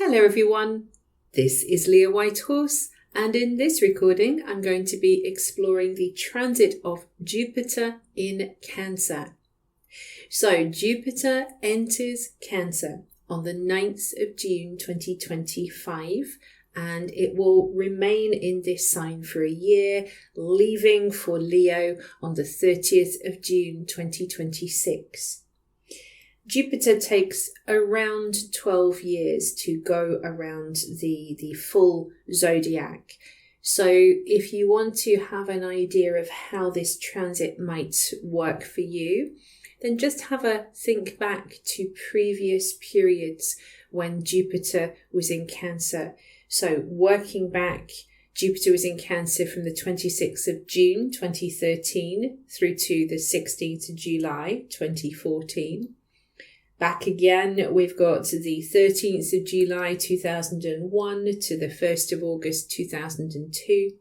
Hello everyone, this is Leah Whitehorse, and in this recording I'm going to be exploring the transit of Jupiter in Cancer. So Jupiter enters Cancer on the 9th of June 2025, and it will remain in this sign for a year, leaving for Leo on the 30th of June 2026. Jupiter takes around 12 years to go around the full zodiac. So if you want to have an idea of how this transit might work for you, then just have a think back to previous periods when Jupiter was in Cancer. So working back, Jupiter was in Cancer from the 26th of June 2013 through to the 16th of July 2014. Back again, we've got the 13th of July 2001 to the 1st of August 2002.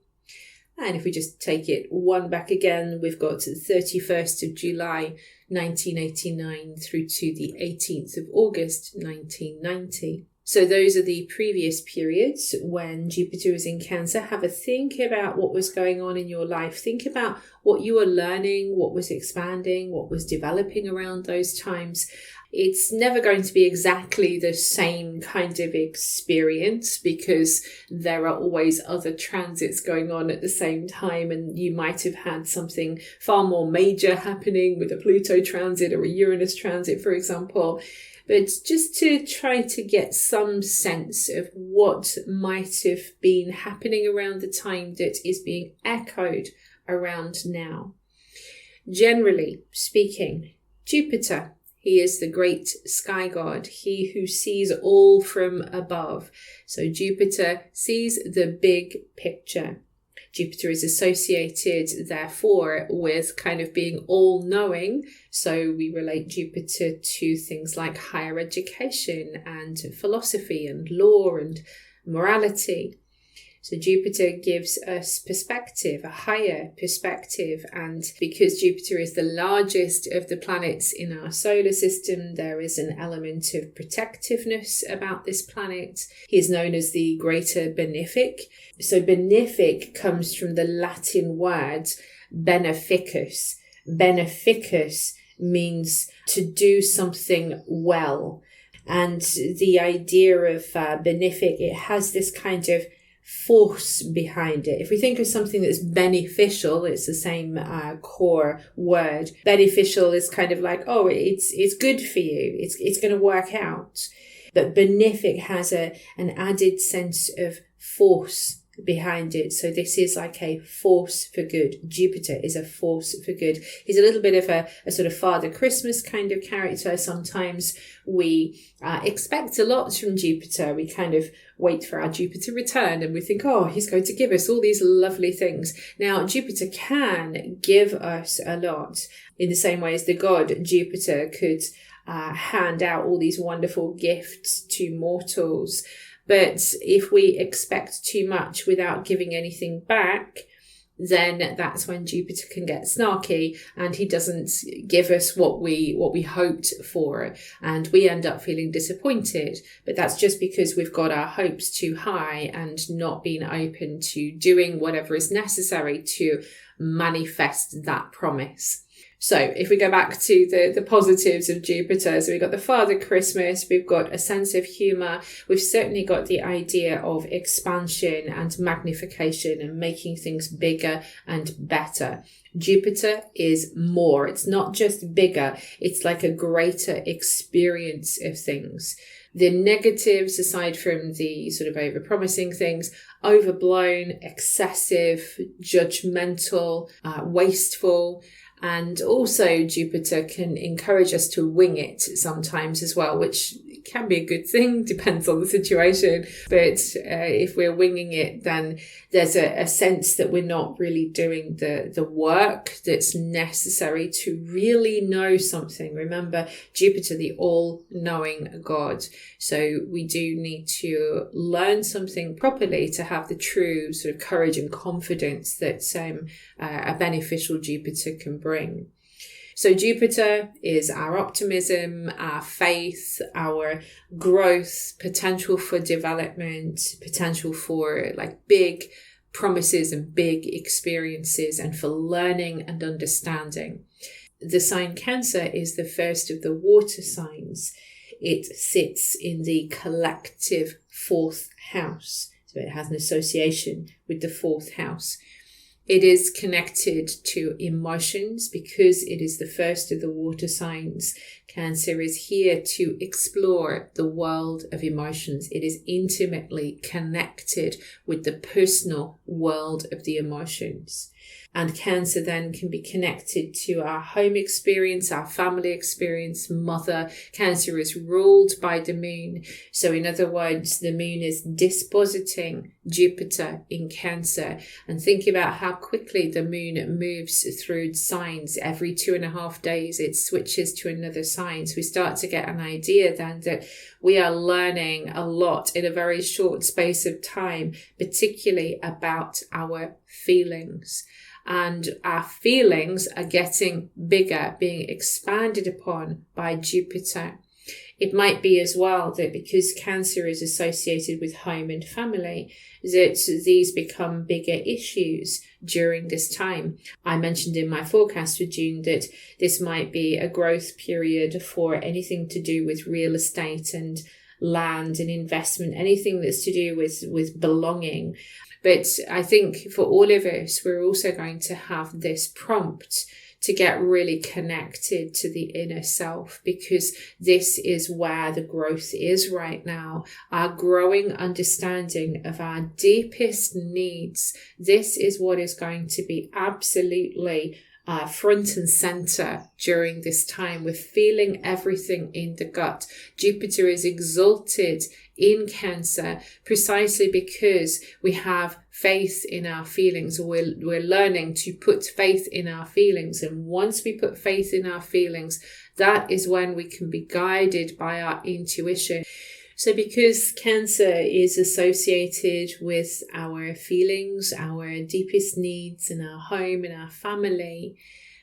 And if we just take it one back again, we've got the 31st of July 1989 through to the 18th of August 1990. So those are the previous periods when Jupiter was in Cancer. Have a think about what was going on in your life. Think about what you were learning, what was expanding, what was developing around those times. It's never going to be exactly the same kind of experience because there are always other transits going on at the same time, and you might have had something far more major happening with a Pluto transit or a Uranus transit, for example. But just to try to get some sense of what might have been happening around the time that is being echoed around now. Generally speaking, Jupiter, he is the great sky god, he who sees all from above. So Jupiter sees the big picture. Jupiter is associated, therefore, with kind of being all-knowing. So we relate Jupiter to things like higher education and philosophy and law and morality. So Jupiter gives us perspective, a higher perspective, and because Jupiter is the largest of the planets in our solar system, there is an element of protectiveness about this planet. He is known as the greater benefic. So benefic comes from the Latin word beneficus. Beneficus means to do something well. And the idea of benefic, it has this kind of force behind it. If we think of something that's beneficial, it's the same core word. Beneficial is kind of like, oh, it's good for you. It's going to work out. But benefic has an added sense of force behind it. So this is like a force for good. Jupiter is a force for good. He's a little bit of a sort of Father Christmas kind of character. Sometimes we expect a lot from Jupiter. We kind of wait for our Jupiter return and we think, oh, he's going to give us all these lovely things. Now, Jupiter can give us a lot in the same way as the god Jupiter could hand out all these wonderful gifts to mortals. But if we expect too much without giving anything back, then that's when Jupiter can get snarky and he doesn't give us what we hoped for, and we end up feeling disappointed. But that's just because we've got our hopes too high and not been open to doing whatever is necessary to manifest that promise. So if we go back to the positives of Jupiter, so we've got the Father Christmas, we've got a sense of humour, we've certainly got the idea of expansion and magnification and making things bigger and better. Jupiter is more. It's not just bigger, it's like a greater experience of things. The negatives, aside from the sort of over-promising things, overblown, excessive, judgmental, wasteful. And also Jupiter can encourage us to wing it sometimes as well, which can be a good thing, depends on the situation. But if we're winging it, then there's a sense that we're not really doing the work that's necessary to really know something. Remember, Jupiter, the all-knowing god. So we do need to learn something properly to have the true sort of courage and confidence that a beneficial Jupiter can bring. So Jupiter is our optimism, our faith, our growth, potential for development, potential for like big promises and big experiences, and for learning and understanding. The sign Cancer is the first of the water signs. It sits in the collective fourth house. So it has an association with the fourth house. It is connected to emotions because it is the first of the water signs. Cancer is here to explore the world of emotions. It is intimately connected with the personal world of the emotions. And Cancer then can be connected to our home experience, our family experience, mother. Cancer is ruled by the moon. So in other words, the moon is dispositing Jupiter in Cancer. And think about how quickly the moon moves through signs. Every 2.5 days, it switches to another sign. So we start to get an idea then that we are learning a lot in a very short space of time, particularly about our feelings. And our feelings are getting bigger, being expanded upon by Jupiter. It might be as well that because Cancer is associated with home and family, that these become bigger issues during this time. I mentioned in my forecast for June that this might be a growth period for anything to do with real estate and land and investment, anything that's to do with belonging. But I think for all of us, we're also going to have this prompt to get really connected to the inner self, because this is where the growth is right now. Our growing understanding of our deepest needs. This is what is going to be absolutely front and center during this time. We're feeling everything in the gut. Jupiter is exalted in Cancer precisely because we have faith in our feelings, or we're learning to put faith in our feelings. And once we put faith in our feelings, that is when we can be guided by our intuition. So because Cancer is associated with our feelings, our deepest needs in our home and our family,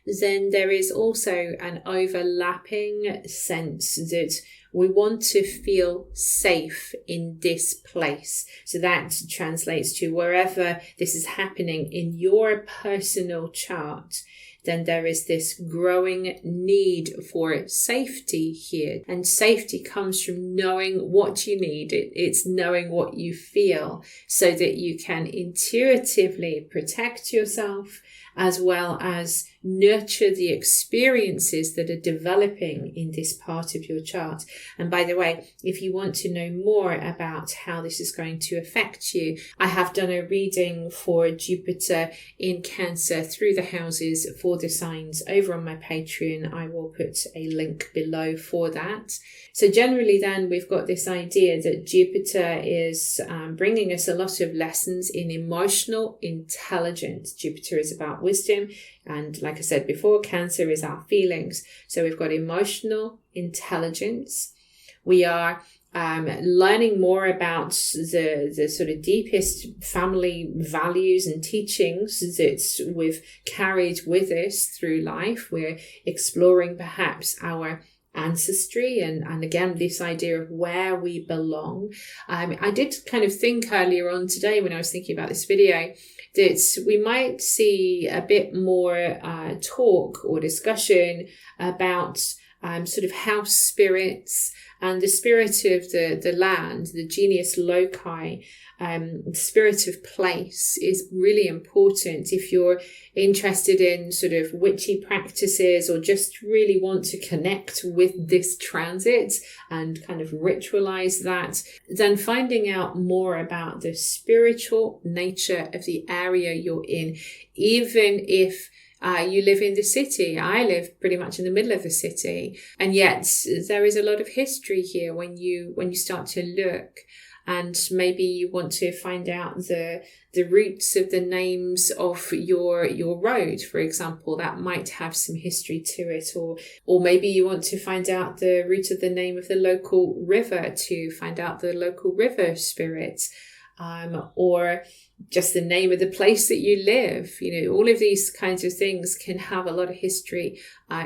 then there is also an overlapping sense that we want to feel safe in this place. So that translates to wherever this is happening in your personal chart, then there is this growing need for safety here. And safety comes from knowing what you need. It's knowing what you feel so that you can intuitively protect yourself, as well as nurture the experiences that are developing in this part of your chart. And by the way, if you want to know more about how this is going to affect you, I have done a reading for Jupiter in Cancer through the houses for the signs over on my Patreon. I will put a link below for that. So generally then we've got this idea that Jupiter is bringing us a lot of lessons in emotional intelligence. Jupiter is about wisdom. And like I said before, Cancer is our feelings. So we've got emotional intelligence. We are learning more about the sort of deepest family values and teachings that we've carried with us through life. We're exploring perhaps our ancestry and again this idea of where we belong. I did kind of think earlier on today when I was thinking about this video that we might see a bit more talk or discussion about sort of house spirits and the spirit of the land, the genius loci. The spirit of place is really important if you're interested in sort of witchy practices or just really want to connect with this transit and kind of ritualize that. Then finding out more about the spiritual nature of the area you're in, even if you live in the city. I live pretty much in the middle of the city, and yet there is a lot of history here when you start to look. And maybe you want to find out the roots of the names of your road, for example. That might have some history to it. Or maybe you want to find out the root of the name of the local river to find out the local river spirit. or just the name of the place that you live. All of these kinds of things can have a lot of history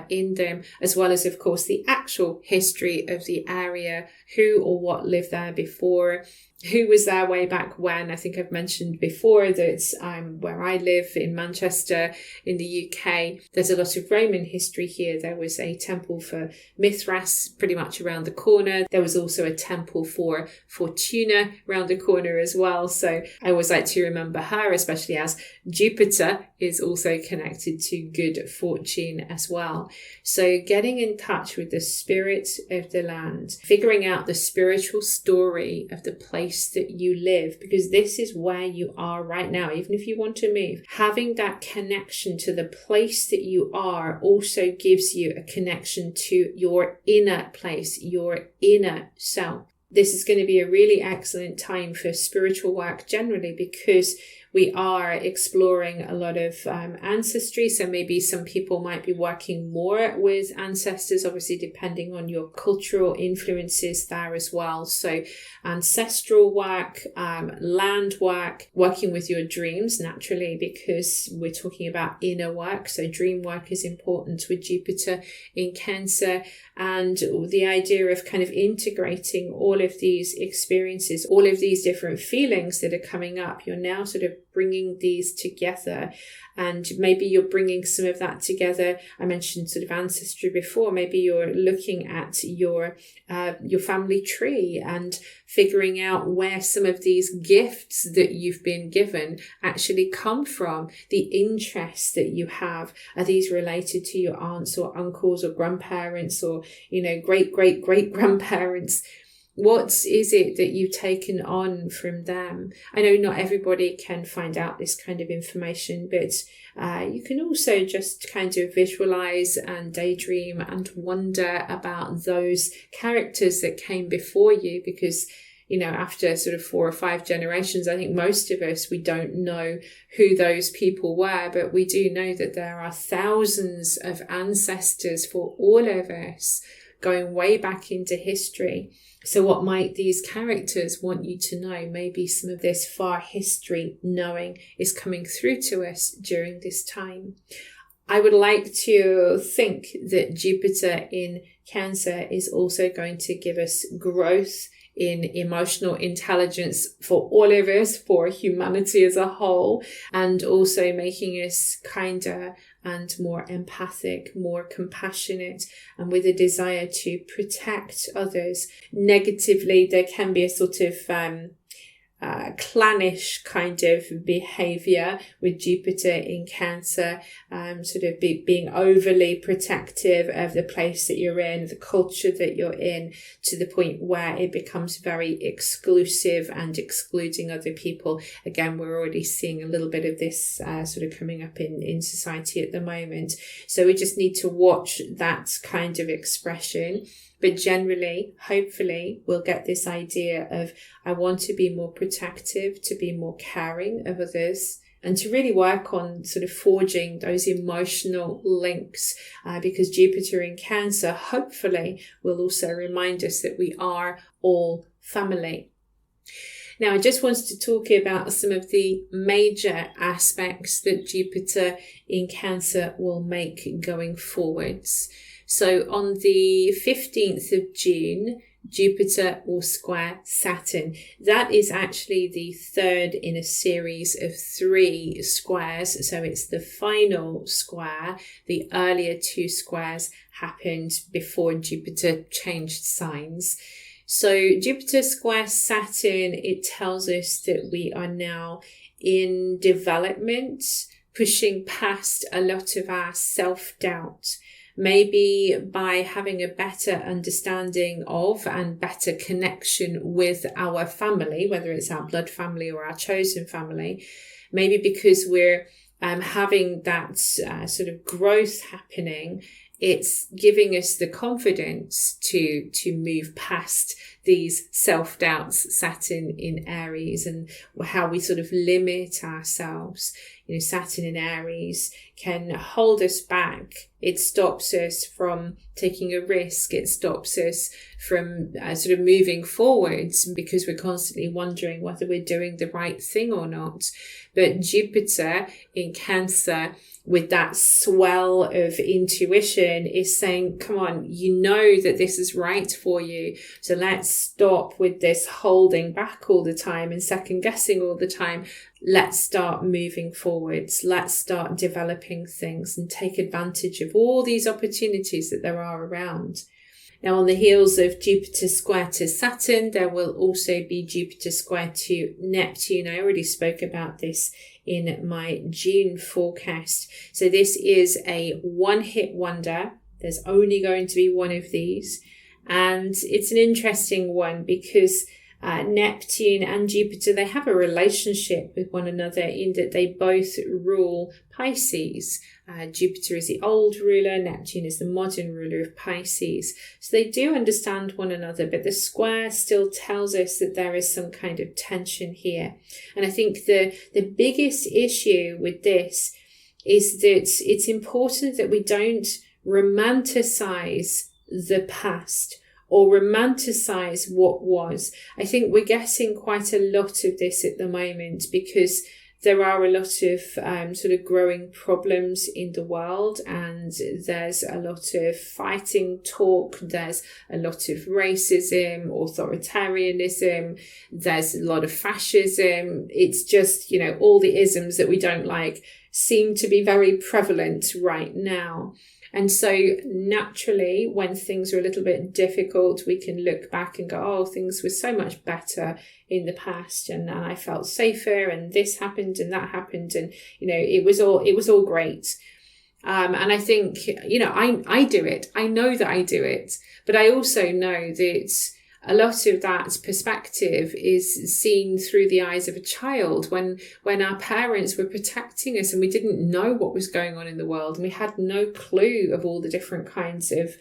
in them, as well as, of course, the actual history of the area, who or what lived there before, who was there way back when. I think I've mentioned before that where I live in Manchester in the UK, there's a lot of Roman history here. There was a temple for Mithras pretty much around the corner. There was also a temple for Fortuna around the corner as well. So I always like to remember her, especially as Jupiter is also connected to good fortune as well. So getting in touch with the spirit of the land, figuring out the spiritual story of the place that you live, because this is where you are right now. Even if you want to move, having that connection to the place that you are also gives you a connection to your inner place, your inner self. This is going to be a really excellent time for spiritual work generally, because we are exploring a lot of ancestry. So maybe some people might be working more with ancestors, obviously depending on your cultural influences there as well. So ancestral work, land work, working with your dreams naturally, because we're talking about inner work. So dream work is important with Jupiter in Cancer, and the idea of kind of integrating all of these experiences, all of these different feelings that are coming up. You're now sort of bringing these together, and maybe you're bringing some of that together. I mentioned sort of ancestry before. Maybe you're looking at your family tree and figuring out where some of these gifts that you've been given actually come from. The interests that you have, are these related to your aunts or uncles or grandparents or great grandparents? What is it that you've taken on from them? I know not everybody can find out this kind of information, but you can also just kind of visualize and daydream and wonder about those characters that came before you, because after sort of 4 or 5 generations, I think most of us, we don't know who those people were, but we do know that there are thousands of ancestors for all of us going way back into history. So what might these characters want you to know? Maybe some of this far history knowing is coming through to us during this time. I would like to think that Jupiter in Cancer is also going to give us growth in emotional intelligence for all of us, for humanity as a whole, and also making us kinder and more empathic, more compassionate, and with a desire to protect others. Negatively, there can be a sort of clannish kind of behavior with Jupiter in Cancer, sort of being overly protective of the place that you're in, the culture that you're in, to the point where it becomes very exclusive and excluding other people. Again, we're already seeing a little bit of this sort of coming up in society at the moment. So we just need to watch that kind of expression. But generally, hopefully, we'll get this idea of, I want to be more protective, to be more caring of others, and to really work on sort of forging those emotional links, because Jupiter in Cancer, hopefully, will also remind us that we are all family. Now, I just wanted to talk about some of the major aspects that Jupiter in Cancer will make going forwards. So on the 15th of June, Jupiter will square Saturn. That is actually the third in a series of 3 squares. So it's the final square. The earlier 2 squares happened before Jupiter changed signs. So Jupiter square Saturn, it tells us that we are now in development, pushing past a lot of our self-doubt. Maybe by having a better understanding of and better connection with our family, whether it's our blood family or our chosen family, maybe because we're having that sort of growth happening, it's giving us the confidence to move past these self-doubts, Saturn in Aries, and how we sort of limit ourselves. Saturn in Aries can hold us back. It stops us from taking a risk. It stops us from sort of moving forwards because we're constantly wondering whether we're doing the right thing or not. But Jupiter in Cancer, with that swell of intuition, is saying, come on, you know that this is right for you. So let's stop with this holding back all the time and second guessing all the time. Let's start moving forwards. Let's start developing things and take advantage of all these opportunities that there are around. Now, on the heels of Jupiter square to Saturn, there will also be Jupiter square to Neptune. I already spoke about this in my June forecast. So this is a one-hit wonder. There's only going to be one of these. And it's an interesting one because Neptune and Jupiter, they have a relationship with one another in that they both rule Pisces. Jupiter is the old ruler, Neptune is the modern ruler of Pisces. So they do understand one another, but the square still tells us that there is some kind of tension here. And I think the biggest issue with this is that it's important that we don't romanticize the past or romanticize what was. I think we're getting quite a lot of this at the moment because there are a lot of sort of growing problems in the world, and there's a lot of fighting talk, there's a lot of racism, authoritarianism, there's a lot of fascism. It's just, all the isms that we don't like seem to be very prevalent right now. And so naturally, when things are a little bit difficult, we can look back and go, oh, things were so much better in the past, and I felt safer, and this happened and that happened, and it was all great. And I think, I do it. I know that I do it, but I also know that a lot of that perspective is seen through the eyes of a child when our parents were protecting us and we didn't know what was going on in the world, and we had no clue of all the different kinds of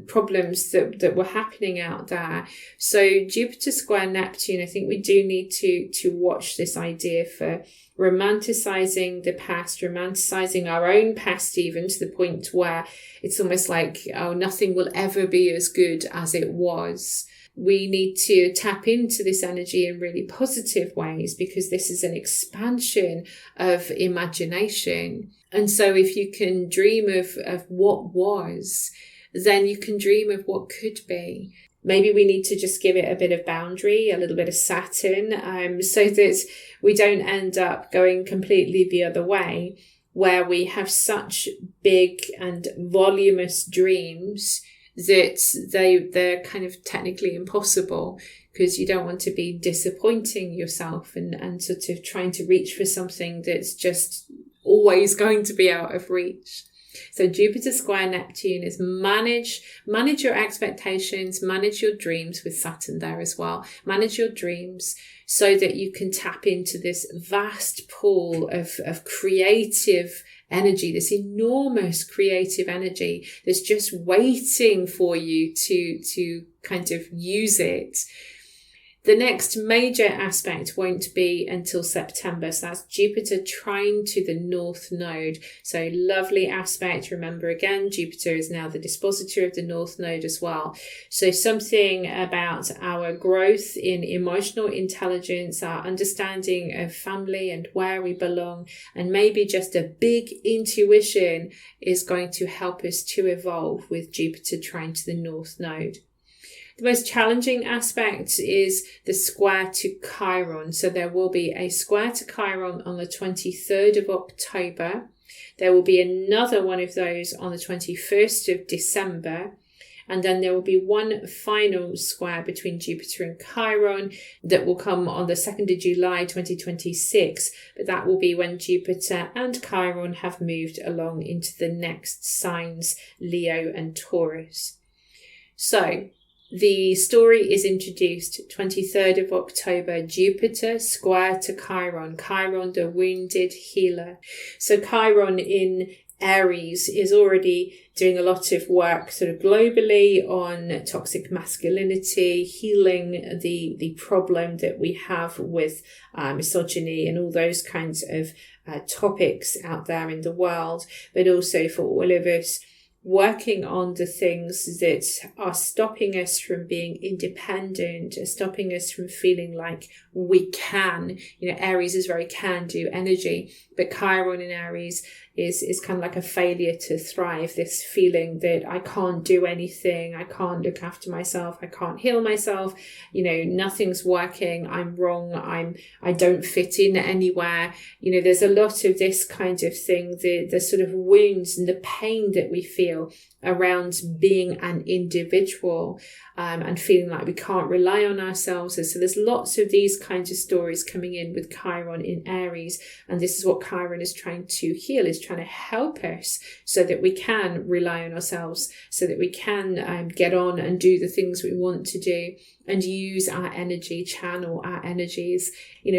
problems that were happening out there. So Jupiter square Neptune, I think we do need to watch this idea for romanticizing the past, romanticizing our own past, even to the point where it's almost like, oh, nothing will ever be as good as it was. We need to tap into this energy in really positive ways because this is an expansion of imagination. And so if you can dream of what was, then you can dream of what could be. Maybe we need to just give it a bit of boundary, a little bit of Saturn, so that we don't end up going completely the other way, where we have such big and voluminous dreams that they're kind of technically impossible, because you don't want to be disappointing yourself and sort of trying to reach for something that's just always going to be out of reach. So Jupiter square Neptune is manage your expectations, manage your dreams, with Saturn there as well. Manage your dreams so that you can tap into this vast pool of creative energy, this enormous creative energy that's just waiting for you to kind of use it. The next major aspect won't be until September. So that's Jupiter trine to the North Node. So lovely aspect. Remember again, Jupiter is now the dispositor of the North Node as well. So something about our growth in emotional intelligence, our understanding of family and where we belong, and maybe just a big intuition is going to help us to evolve with Jupiter trine to the North Node. The most challenging aspect is the square to Chiron. So there will be a square to Chiron on the 23rd of October. There will be another one of those on the 21st of December. And then there will be one final square between Jupiter and Chiron that will come on the 2nd of July 2026. But that will be when Jupiter and Chiron have moved along into the next signs, Leo and Taurus. So the story is introduced 23rd of October, Jupiter square to Chiron, Chiron the wounded healer. So Chiron in Aries is already doing a lot of work sort of globally on toxic masculinity, healing the problem that we have with misogyny and all those kinds of topics out there in the world, but also for all of us working on the things that are stopping us from being independent, stopping us from feeling like we can. Aries is very can-do energy, but Chiron in Aries is kind of like a failure to thrive, this feeling that I can't do anything, I can't look after myself, I can't heal myself, nothing's working, I'm wrong, I don't fit in anywhere. There's a lot of this kind of thing, the sort of wounds and the pain that we feel around being an individual, and feeling like we can't rely on ourselves. And so there's lots of these kinds of stories coming in with Chiron in Aries, and this is what Chiron is trying to heal, is trying to help us so that we can rely on ourselves, so that we can get on and do the things we want to do and use our energy, channel our energies,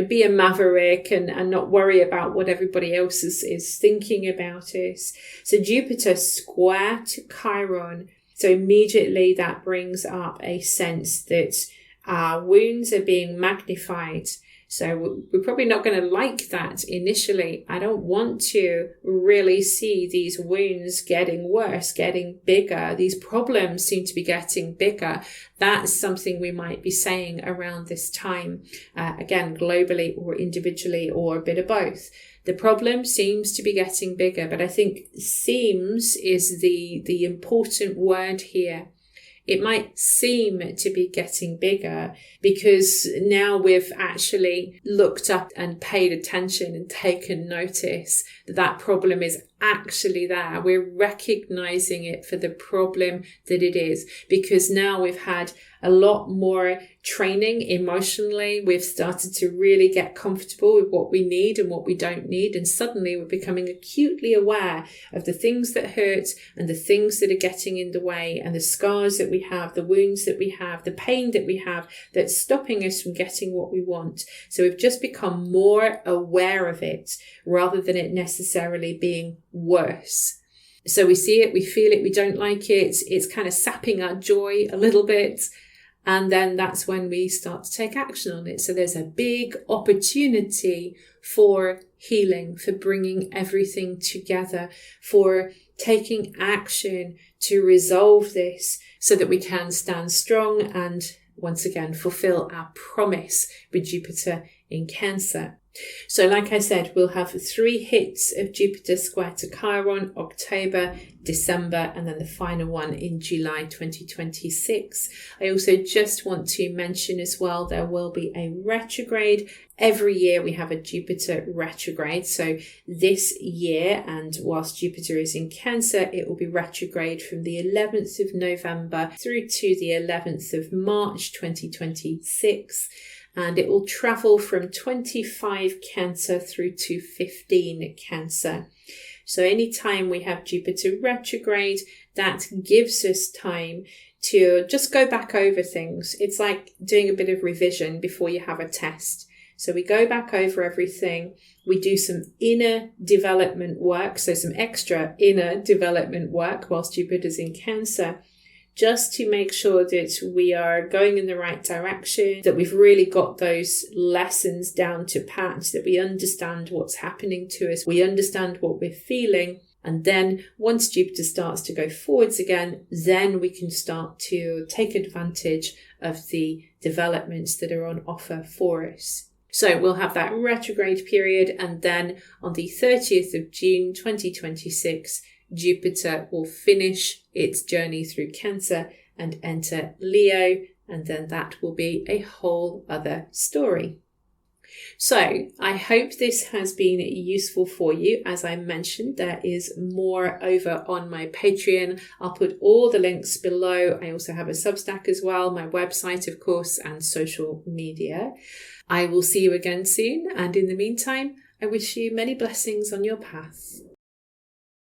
be a maverick and not worry about what everybody else is thinking about us. So Jupiter square to Chiron. So immediately that brings up a sense that our wounds are being magnified. So we're probably not going to like that initially. I don't want to really see these wounds getting worse, getting bigger. These problems seem to be getting bigger. That's something we might be saying around this time, again, globally or individually or a bit of both. The problem seems to be getting bigger, but I think seems is the important word here. It might seem to be getting bigger because now we've actually looked up and paid attention and taken notice that problem is actually there. We're recognizing it for the problem that it is, because now we've had a lot more training emotionally. We've started to really get comfortable with what we need and what we don't need. And suddenly we're becoming acutely aware of the things that hurt and the things that are getting in the way and the scars that we have, the wounds that we have, the pain that we have that's stopping us from getting what we want. So we've just become more aware of it rather than it necessarily being worse. So we see it, we feel it, we don't like it. It's kind of sapping our joy a little bit. And then that's when we start to take action on it. So there's a big opportunity for healing, for bringing everything together, for taking action to resolve this so that we can stand strong and once again fulfill our promise with Jupiter in Cancer. So like I said, we'll have 3 hits of Jupiter square to Chiron, October, December, and then the final one in July 2026. I also just want to mention as well, there will be a retrograde. Every year we have a Jupiter retrograde. So this year, and whilst Jupiter is in Cancer, it will be retrograde from the 11th of November through to the 11th of March 2026. And it will travel from 25 Cancer through to 15 Cancer. So anytime we have Jupiter retrograde, that gives us time to just go back over things. It's like doing a bit of revision before you have a test. So we go back over everything. We do some inner development work, so some extra inner development work whilst Jupiter's in Cancer, just to make sure that we are going in the right direction, that we've really got those lessons down to pat, that we understand what's happening to us, we understand what we're feeling. And then once Jupiter starts to go forwards again, then we can start to take advantage of the developments that are on offer for us. So we'll have that retrograde period, and then on the 30th of June 2026, Jupiter will finish its journey through Cancer and enter Leo, and then that will be a whole other story. So I hope this has been useful for you. As I mentioned, there is more over on my Patreon. I'll put all the links below. I also have a Substack as well, my website, of course, and social media. I will see you again soon. And in the meantime, I wish you many blessings on your path.